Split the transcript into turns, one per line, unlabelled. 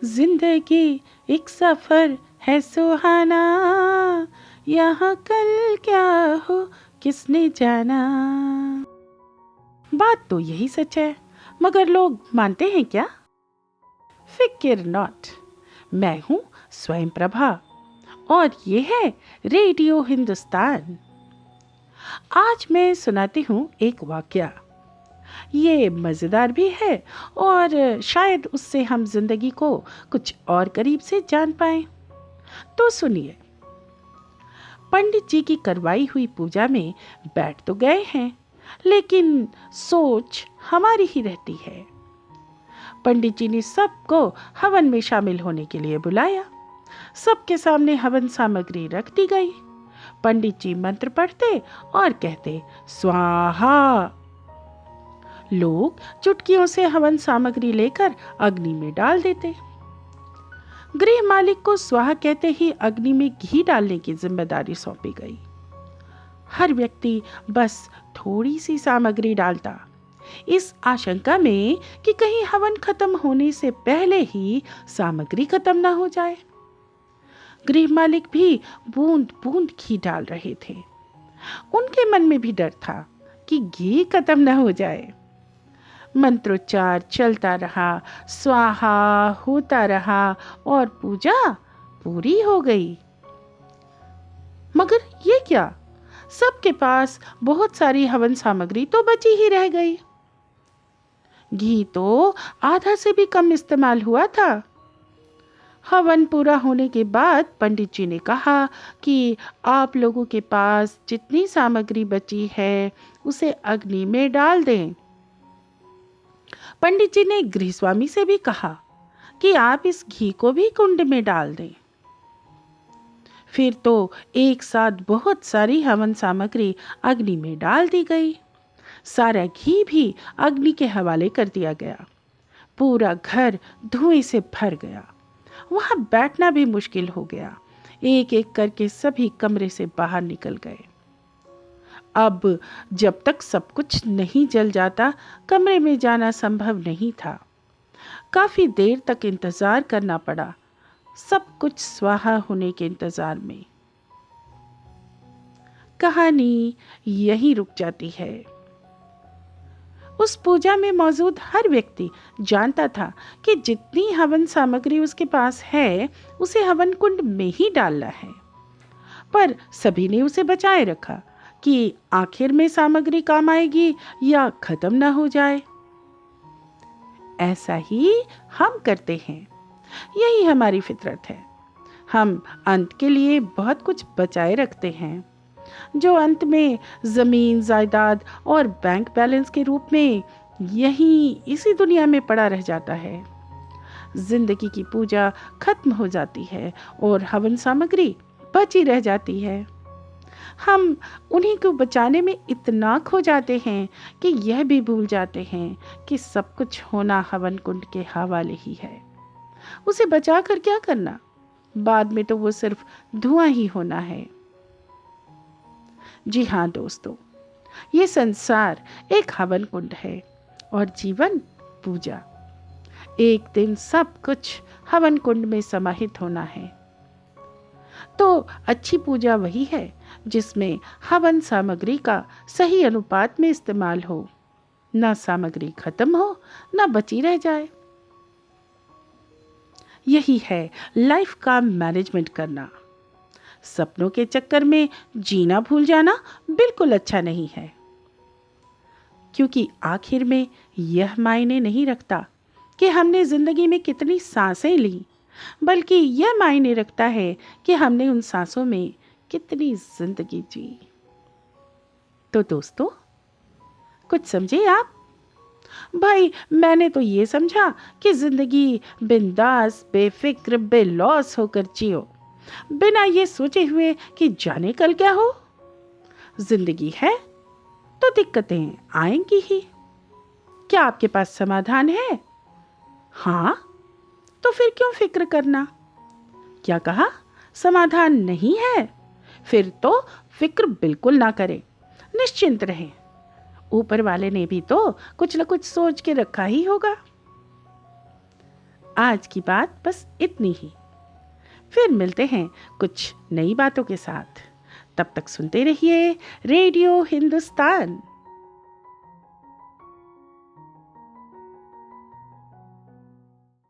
जिंदगी एक सफर है सुहाना, यहाँ कल क्या हो किसने जाना। बात तो यही सच है, मगर लोग मानते हैं क्या? फिक्र नॉट। मैं हूँ स्वयं प्रभा और ये है रेडियो हिंदुस्तान। आज मैं सुनाती हूँ एक वाकया। ये मज़ेदार भी है और शायद उससे हम जिंदगी को कुछ और करीब से जान पाएं। तो सुनिए। पंडित जी की करवाई हुई पूजा में बैठ तो गए हैं, लेकिन सोच हमारी ही रहती है। पंडित जी ने सबको हवन में शामिल होने के लिए बुलाया। सबके सामने हवन सामग्री रख दी गई। पंडित जी मंत्र पढ़ते और कहते स्वाहा। लोग चुटकियों से हवन सामग्री लेकर अग्नि में डाल देते। गृह मालिक को स्वाहा कहते ही अग्नि में घी डालने की जिम्मेदारी सौंपी गई। हर व्यक्ति बस थोड़ी सी सामग्री डालता, इस आशंका में कि कहीं हवन खत्म होने से पहले ही सामग्री खत्म ना हो जाए। गृह मालिक भी बूंद बूंद घी डाल रहे थे। उनके मन में भी डर था कि घी खत्म ना हो जाए। मंत्रोच्चार चलता रहा, स्वाहा होता रहा और पूजा पूरी हो गई। मगर ये क्या, सबके पास बहुत सारी हवन सामग्री तो बची ही रह गई। घी तो आधा से भी कम इस्तेमाल हुआ था। हवन पूरा होने के बाद पंडित जी ने कहा कि आप लोगों के पास जितनी सामग्री बची है उसे अग्नि में डाल दें। पंडित जी ने गृहस्वामी से भी कहा कि आप इस घी को भी कुंड में डाल दें। फिर तो एक साथ बहुत सारी हवन सामग्री अग्नि में डाल दी गई। सारा घी भी अग्नि के हवाले कर दिया गया। पूरा घर धुएं से भर गया। वहां बैठना भी मुश्किल हो गया। एक एक करके सभी कमरे से बाहर निकल गए। अब जब तक सब कुछ नहीं जल जाता, कमरे में जाना संभव नहीं था। काफी देर तक इंतजार करना पड़ा, सब कुछ स्वाहा होने के इंतजार में। कहानी यहीं रुक जाती है। उस पूजा में मौजूद हर व्यक्ति जानता था कि जितनी हवन सामग्री उसके पास है उसे हवन कुंड में ही डालना है, पर सभी ने उसे बचाए रखा कि आखिर में सामग्री काम आएगी या खत्म ना हो जाए। ऐसा ही हम करते हैं, यही हमारी फितरत है। हम अंत के लिए बहुत कुछ बचाए रखते हैं, जो अंत में जमीन जायदाद और बैंक बैलेंस के रूप में यहीं इसी दुनिया में पड़ा रह जाता है। जिंदगी की पूजा खत्म हो जाती है और हवन सामग्री बची रह जाती है। हम उन्हीं को बचाने में इतना खो जाते हैं कि यह भी भूल जाते हैं कि सब कुछ होना हवन कुंड के हवाले ही है। उसे बचा कर क्या करना, बाद में तो वो सिर्फ धुआं ही होना है। जी हाँ दोस्तों, ये संसार एक हवन कुंड है और जीवन पूजा। एक दिन सब कुछ हवन कुंड में समाहित होना है। तो अच्छी पूजा वही है जिसमें हवन सामग्री का सही अनुपात में इस्तेमाल हो, ना सामग्री खत्म हो ना बची रह जाए। यही है लाइफ का मैनेजमेंट करना। सपनों के चक्कर में जीना भूल जाना बिल्कुल अच्छा नहीं है, क्योंकि आखिर में यह मायने नहीं रखता कि हमने जिंदगी में कितनी सांसें ली, बल्कि यह मायने रखता है कि हमने उन सांसों में कितनी जिंदगी जी। तो दोस्तों, कुछ समझे आप? भाई, मैंने तो ये समझा कि जिंदगी बिंदास बेफिक्र बेलौस होकर जियो, बिना ये सोचे हुए कि जाने कल क्या हो। जिंदगी है तो दिक्कतें आएंगी ही। क्या आपके पास समाधान है? हाँ, तो फिर क्यों फिक्र करना? क्या कहा? समाधान नहीं है? फिर तो फिक्र बिल्कुल ना करें, निश्चिंत रहें। ऊपर वाले ने भी तो कुछ न कुछ सोच के रखा ही होगा। आज की बात बस इतनी ही। फिर मिलते हैं कुछ नई बातों के साथ। तब तक सुनते रहिए रेडियो हिंदुस्तान।